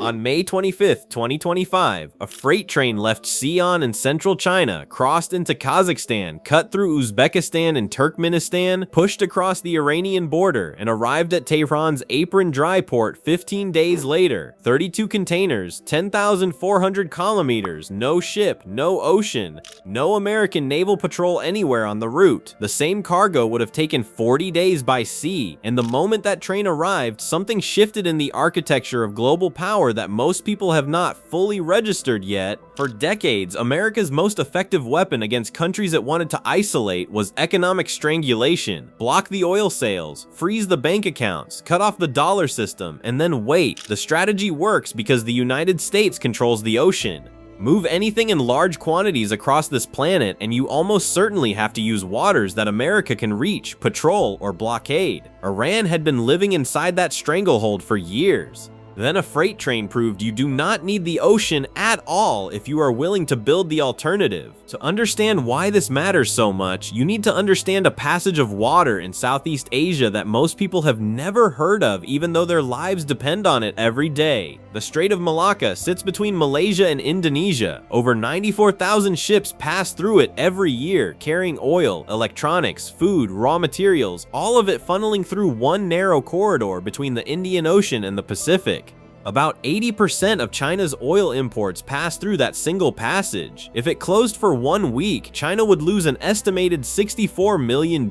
On May 25, 2025, a freight train left Xi'an in central China, crossed into Kazakhstan, cut through Uzbekistan and Turkmenistan, pushed across the Iranian border, and arrived at Tehran's Aprin dry port 15 days later. 32 containers, 10,400 kilometers, no ship, no ocean, no American naval patrol anywhere on the route. The same cargo would have taken 40 days by sea, and the moment that train arrived, something shifted in the architecture of global power that most people have not fully registered yet. For decades, America's most effective weapon against countries it wanted to isolate was economic strangulation. Block the oil sales, freeze the bank accounts, cut off the dollar system, and then wait. The strategy works because the United States controls the ocean. Move anything in large quantities across this planet and you almost certainly have to use waters that America can reach, patrol, or blockade. Iran had been living inside that stranglehold for years. Then a freight train proved you do not need the ocean at all if you are willing to build the alternative. To understand why this matters so much, you need to understand a passage of water in Southeast Asia that most people have never heard of, even though their lives depend on it every day. The Strait of Malacca sits between Malaysia and Indonesia. Over 94,000 ships pass through it every year, carrying oil, electronics, food, raw materials, all of it funneling through one narrow corridor between the Indian Ocean and the Pacific. About 80% of China's oil imports pass through that single passage. If it closed for 1 week, China would lose an estimated $64 million.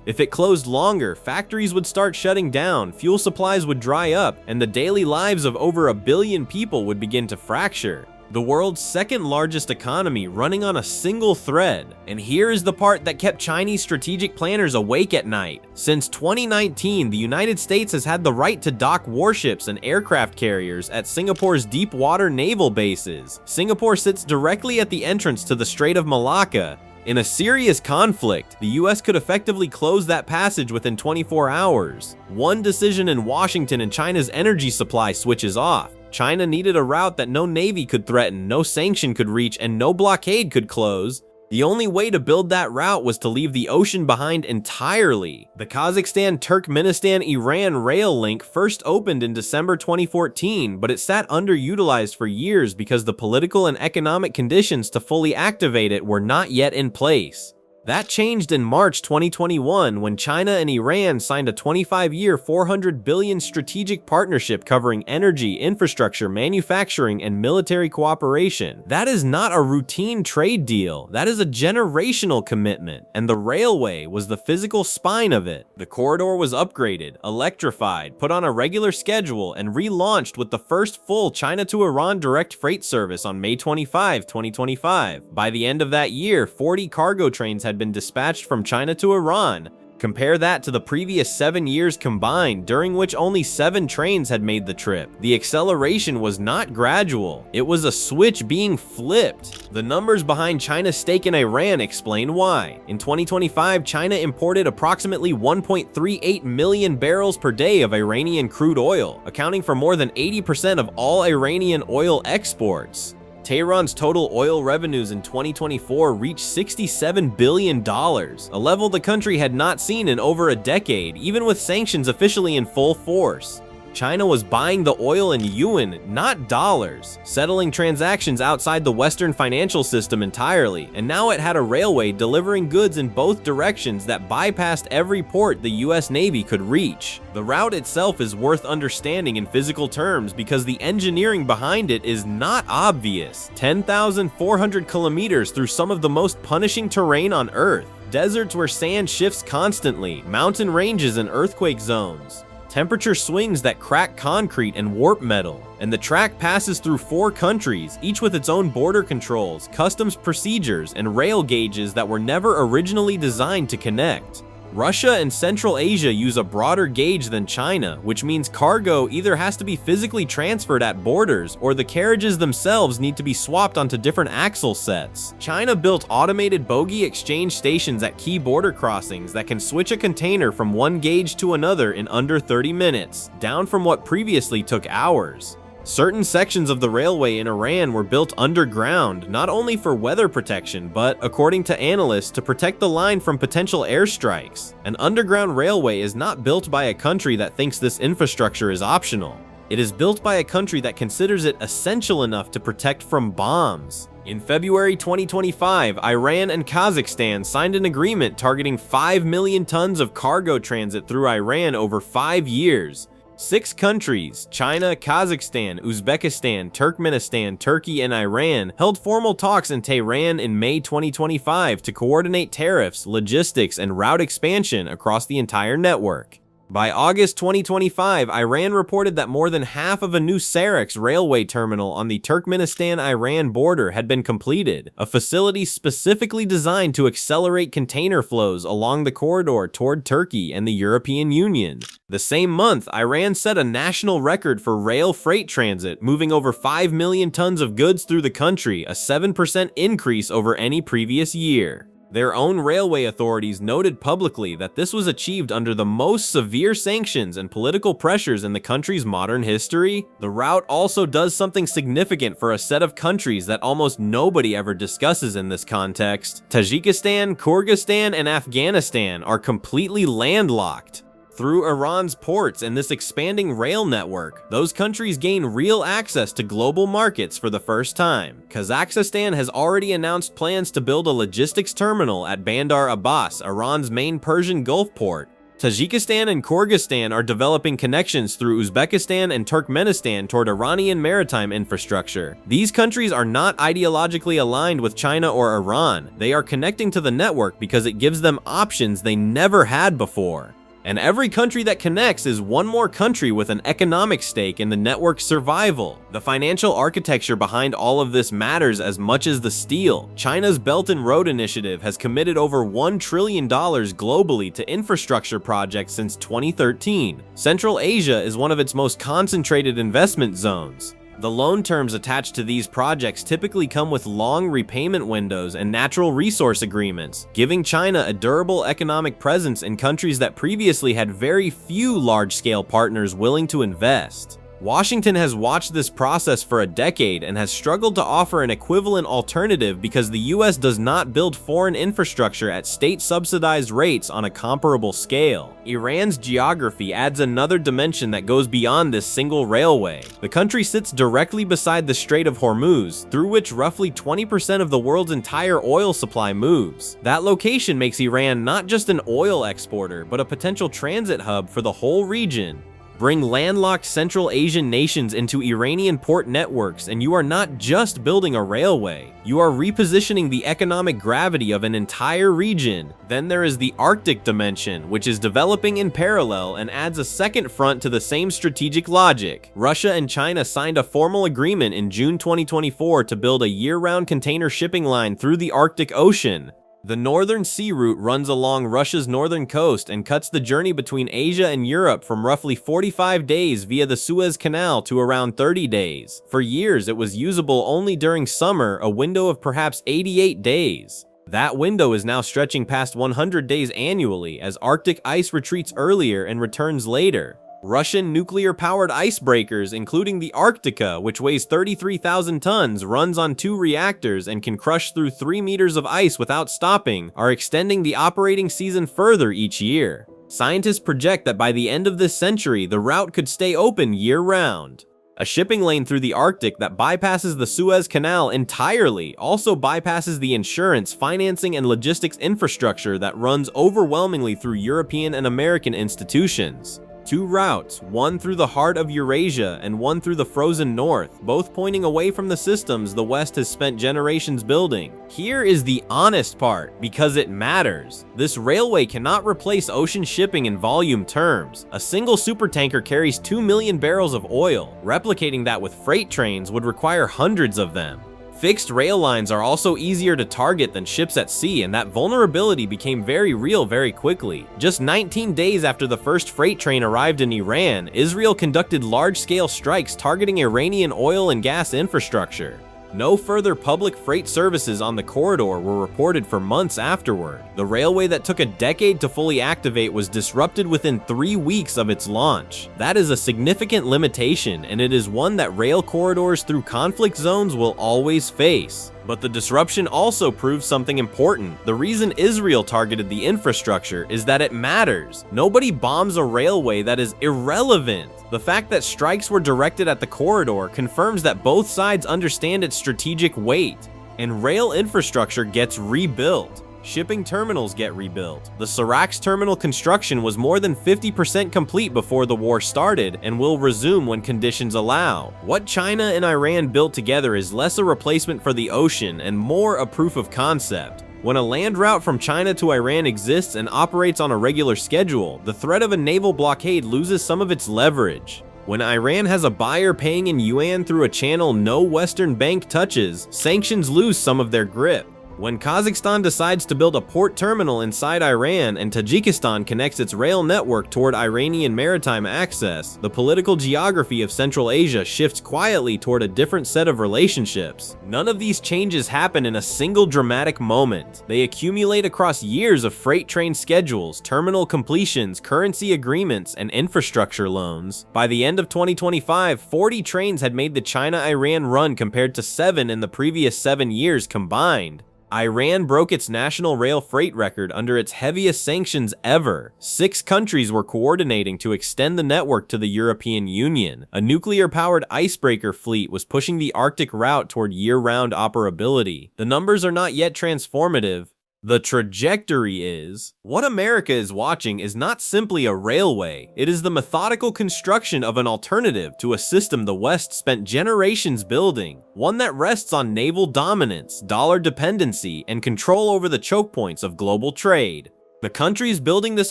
If it closed longer, factories would start shutting down, fuel supplies would dry up, and the daily lives of over 1 billion people would begin to fracture. The world's second largest economy running on a single thread. And here is the part that kept Chinese strategic planners awake at night. Since 2019, the United States has had the right to dock warships and aircraft carriers at Singapore's deep water naval bases. Singapore sits directly at the entrance to the Strait of Malacca. In a serious conflict, the US could effectively close that passage within 24 hours. One decision in Washington and China's energy supply switches off. China needed a route that no navy could threaten, no sanction could reach, and no blockade could close. The only way to build that route was to leave the ocean behind entirely. The Kazakhstan, Turkmenistan, Iran rail link first opened in December 2014, but it sat underutilized for years because the political and economic conditions to fully activate it were not yet in place. That changed in March 2021 when China and Iran signed a 25-year, $400 billion strategic partnership covering energy, infrastructure, manufacturing, and military cooperation. That is not a routine trade deal. That is a generational commitment, and the railway was the physical spine of it. The corridor was upgraded, electrified, put on a regular schedule, and relaunched with the first full China to Iran direct freight service on May 25, 2025. By the end of that year, 40 cargo trains had been dispatched from China to Iran. Compare that to the previous 7 years combined, during which only 7 trains had made the trip. The acceleration was not gradual, it was a switch being flipped. The numbers behind China's stake in Iran explain why. In 2025, China imported approximately 1.38 million barrels per day of Iranian crude oil, accounting for more than 80% of all Iranian oil exports. Tehran's total oil revenues in 2024 reached $67 billion, a level the country had not seen in over a decade, even with sanctions officially in full force. China was buying the oil in yuan, not dollars, settling transactions outside the Western financial system entirely, and now it had a railway delivering goods in both directions that bypassed every port the US Navy could reach. The route itself is worth understanding in physical terms because the engineering behind it is not obvious. 10,400 kilometers through some of the most punishing terrain on Earth. Deserts where sand shifts constantly, mountain ranges and earthquake zones. Temperature swings that crack concrete and warp metal, and the track passes through 4 countries, each with its own border controls, customs procedures, and rail gauges that were never originally designed to connect. Russia and Central Asia use a broader gauge than China, which means cargo either has to be physically transferred at borders or the carriages themselves need to be swapped onto different axle sets. China built automated bogie exchange stations at key border crossings that can switch a container from one gauge to another in under 30 minutes, down from what previously took hours. Certain sections of the railway in Iran were built underground, not only for weather protection, but, according to analysts, to protect the line from potential airstrikes. An underground railway is not built by a country that thinks this infrastructure is optional. It is built by a country that considers it essential enough to protect from bombs. In February 2025, Iran and Kazakhstan signed an agreement targeting 5 million tons of cargo transit through Iran over 5 years. 6 countries, China, Kazakhstan, Uzbekistan, Turkmenistan, Turkey, and Iran, held formal talks in Tehran in May 2025 to coordinate tariffs, logistics, and route expansion across the entire network. By August 2025, Iran reported that more than half of a new Sarex railway terminal on the Turkmenistan-Iran border had been completed, a facility specifically designed to accelerate container flows along the corridor toward Turkey and the European Union. The same month, Iran set a national record for rail freight transit, moving over 5 million tons of goods through the country, a 7% increase over any previous year. Their own railway authorities noted publicly that this was achieved under the most severe sanctions and political pressures in the country's modern history. The route also does something significant for a set of countries that almost nobody ever discusses in this context. Tajikistan, Kyrgyzstan, and Afghanistan are completely landlocked. Through Iran's ports and this expanding rail network, those countries gain real access to global markets for the first time. Kazakhstan has already announced plans to build a logistics terminal at Bandar Abbas, Iran's main Persian Gulf port. Tajikistan and Kyrgyzstan are developing connections through Uzbekistan and Turkmenistan toward Iranian maritime infrastructure. These countries are not ideologically aligned with China or Iran. They are connecting to the network because it gives them options they never had before. And every country that connects is one more country with an economic stake in the network's survival. The financial architecture behind all of this matters as much as the steel. China's Belt and Road Initiative has committed over $1 trillion globally to infrastructure projects since 2013. Central Asia is one of its most concentrated investment zones. The loan terms attached to these projects typically come with long repayment windows and natural resource agreements, giving China a durable economic presence in countries that previously had very few large-scale partners willing to invest. Washington has watched this process for a decade and has struggled to offer an equivalent alternative because the US does not build foreign infrastructure at state-subsidized rates on a comparable scale. Iran's geography adds another dimension that goes beyond this single railway. The country sits directly beside the Strait of Hormuz, through which roughly 20% of the world's entire oil supply moves. That location makes Iran not just an oil exporter, but a potential transit hub for the whole region. Bring landlocked Central Asian nations into Iranian port networks, and you are not just building a railway, you are repositioning the economic gravity of an entire region. Then there is the Arctic dimension, which is developing in parallel and adds a second front to the same strategic logic. Russia and China signed a formal agreement in June 2024 to build a year-round container shipping line through the Arctic Ocean. The Northern Sea Route runs along Russia's northern coast and cuts the journey between Asia and Europe from roughly 45 days via the Suez Canal to around 30 days. For years, it was usable only during summer, a window of perhaps 88 days. That window is now stretching past 100 days annually as Arctic ice retreats earlier and returns later. Russian nuclear-powered icebreakers, including the Arktika, which weighs 33,000 tons, runs on 2 reactors, and can crush through 3 meters of ice without stopping, are extending the operating season further each year. Scientists project that by the end of this century, the route could stay open year-round. A shipping lane through the Arctic that bypasses the Suez Canal entirely also bypasses the insurance, financing, and logistics infrastructure that runs overwhelmingly through European and American institutions. 2 routes, one through the heart of Eurasia and one through the frozen north, both pointing away from the systems the West has spent generations building. Here is the honest part, because it matters. This railway cannot replace ocean shipping in volume terms. A single supertanker carries 2 million barrels of oil. Replicating that with freight trains would require hundreds of them. Fixed rail lines are also easier to target than ships at sea, and that vulnerability became very real very quickly. Just 19 days after the first freight train arrived in Iran, Israel conducted large-scale strikes targeting Iranian oil and gas infrastructure. No further public freight services on the corridor were reported for months afterward. The railway that took a decade to fully activate was disrupted within 3 weeks of its launch. That is a significant limitation, and it is one that rail corridors through conflict zones will always face. But the disruption also proves something important. The reason Israel targeted the infrastructure is that it matters. Nobody bombs a railway that is irrelevant. The fact that strikes were directed at the corridor confirms that both sides understand its strategic weight. And rail infrastructure gets rebuilt. Shipping terminals get rebuilt. The Sarax terminal construction was more than 50% complete before the war started and will resume when conditions allow. What China and Iran built together is less a replacement for the ocean and more a proof of concept. When a land route from China to Iran exists and operates on a regular schedule, the threat of a naval blockade loses some of its leverage. When Iran has a buyer paying in yuan through a channel no Western bank touches, sanctions lose some of their grip. When Kazakhstan decides to build a port terminal inside Iran and Tajikistan connects its rail network toward Iranian maritime access, the political geography of Central Asia shifts quietly toward a different set of relationships. None of these changes happen in a single dramatic moment. They accumulate across years of freight train schedules, terminal completions, currency agreements, and infrastructure loans. By the end of 2025, 40 trains had made the China-Iran run compared to 7 in the previous 7 years combined. Iran broke its national rail freight record under its heaviest sanctions ever. 6 countries were coordinating to extend the network to the European Union. A nuclear-powered icebreaker fleet was pushing the Arctic route toward year-round operability. The numbers are not yet transformative. The trajectory is. What America is watching is not simply a railway, it is the methodical construction of an alternative to a system the West spent generations building, one that rests on naval dominance, dollar dependency, and control over the choke points of global trade. The countries building this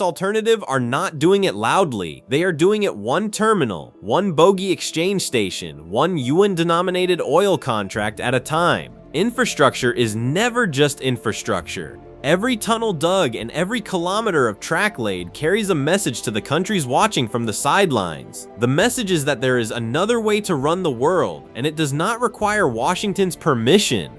alternative are not doing it loudly. They are doing it one terminal, one bogey exchange station, one yuan-denominated oil contract at a time. Infrastructure is never just infrastructure. Every tunnel dug and every kilometer of track laid carries a message to the countries watching from the sidelines. The message is that there is another way to run the world, and it does not require Washington's permission.